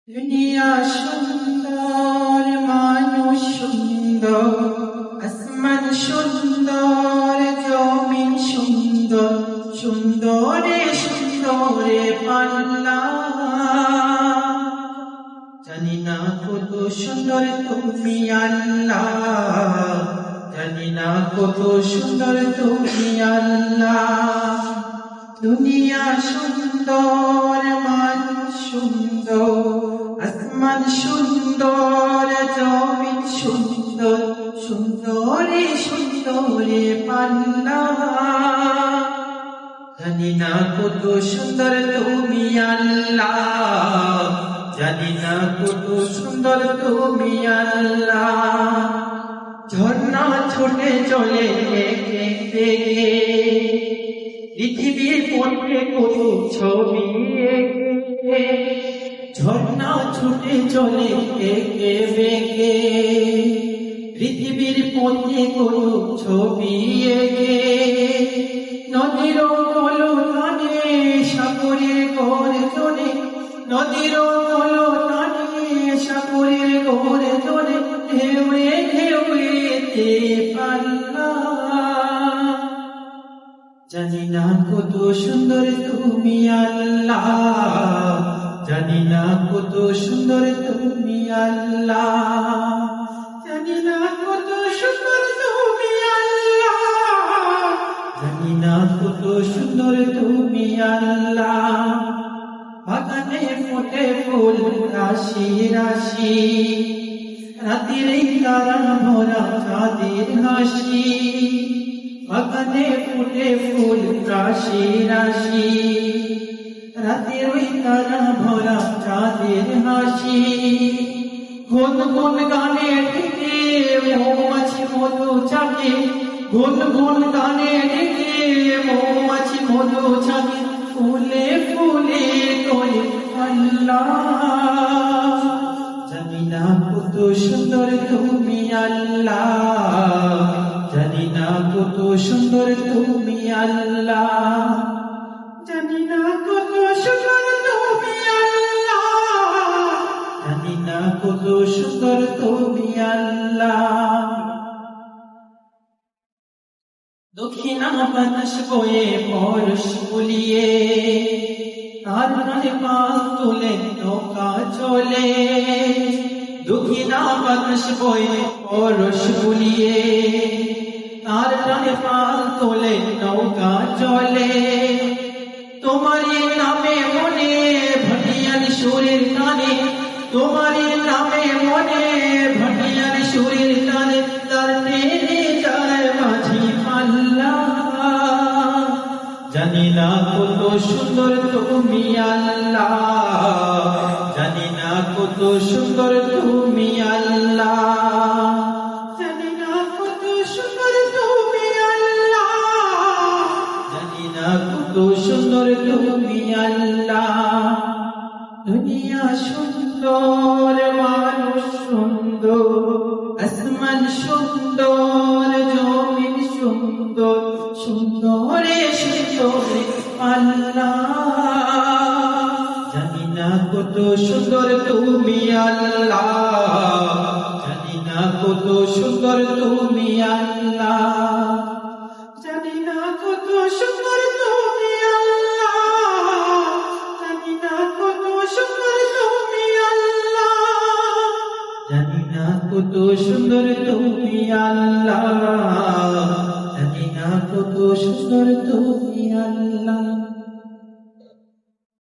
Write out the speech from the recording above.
দুনিয়া সুন্দর, মানুষ সুন্দর, আসমান সুন্দর, জমিন সুন্দর, সুন্দরে সুন্দরে পাল্লা। জানি না কত সুন্দর তুমি আল্লাহ, জানি না কত সুন্দর তুমি আল্লাহ। দুনিয়া সুন্দর, মানুষ সুন্দর, আসমান সুন্দর, জমিন সুন্দর, সুন্দরে সুন্দরে পাল্লা। জানি না কত সুন্দর তুমি আল্লাহ, জানি না কত সুন্দর তুমি আল্লাহ। ঝর্ণা ছোটে চলে একে একে, পৃথিবীর পথে কত ছবি এঁকে। ঝর্ণা ছুটে চলে একে বেঁকে, পৃথিবীর পথে কত ছবি এঁকে। নদীর কলতানে সাগরের গর্জনে, নদীর কলতানে সাগরের গর্জনে, ঢেউয়ে ঢেউয়েতে পাল্লা। জানি না কত সুন্দর তুমি আল্লাহ, জানি না কত সুন্দর তুমি আল্লাহ। জানি না কত সুন্দর তুমি আল্লাহ, জানি না কত সুন্দর তুমি আল্লাহ। বাগানে ফোটে ফুল রাশি রাশি, রাতের তারা ভরা চাঁদের হাসি। বাগানে ফুটে ফুল রাশি রাশি, রাতের ওই তারা ভরা চাঁদের হাসি। গুন গুন গানে ডেকে মৌমাছি মধু চাকে, গুন গুন গানে ডেকে মৌমাছি মধু চাকে। ফুলে ফুলে তোলে আল্লাহ। জানি না কত সুন্দর তুমি আল্লাহ, জানি না কত সুন্দর তুমি আল্লাহ। জানি না কত সুন্দর তুমি আল্লাহ, জানি না কত সুন্দর তুমি আল্লাহ। দক্ষিণা বাতাস বয়ে পরশ বুলিয়ে, তার কানে পাল তোলে নৌকা চলে। দক্ষিণা বাতাস বয়ে পরশ বুলিয়ে, তার কানে পাল তোলে নৌকা চলে। তোমারই নামে মনে ভাটিয়ার সুরের টানে, তোমারই নামে মনে ভাটিয়ার সুরের টানে। তার টেনে যায় মাঝি পাল্লা। জানি না কত সুন্দর তুমি আল্লাহ, জানি না কত সুন্দর তুমি আল্লাহ। জানি না কত সুন্দর তুমি আল্লাহ, জানি না কত সুন্দর তুমি আল্লাহ। দুনিয়া সুন্দর, মানুষ সুন্দর, আসমান সুন্দর, জমিন সুন্দর, সুন্দরে সুন্দরে আল্লাহ। জানি না কত সুন্দর তুমি আল্লাহ, জানি না কত সুন্দর তুমি আল্লাহ। জানি না কত সুন্দর তুমি আল্লাহ, জানি না কত সুন্দর তুমি আল্লাহ। জানি না কত সুন্দর তুমি আল্লাহ, জানি না কত সুন্দর তুমি আল্লাহ।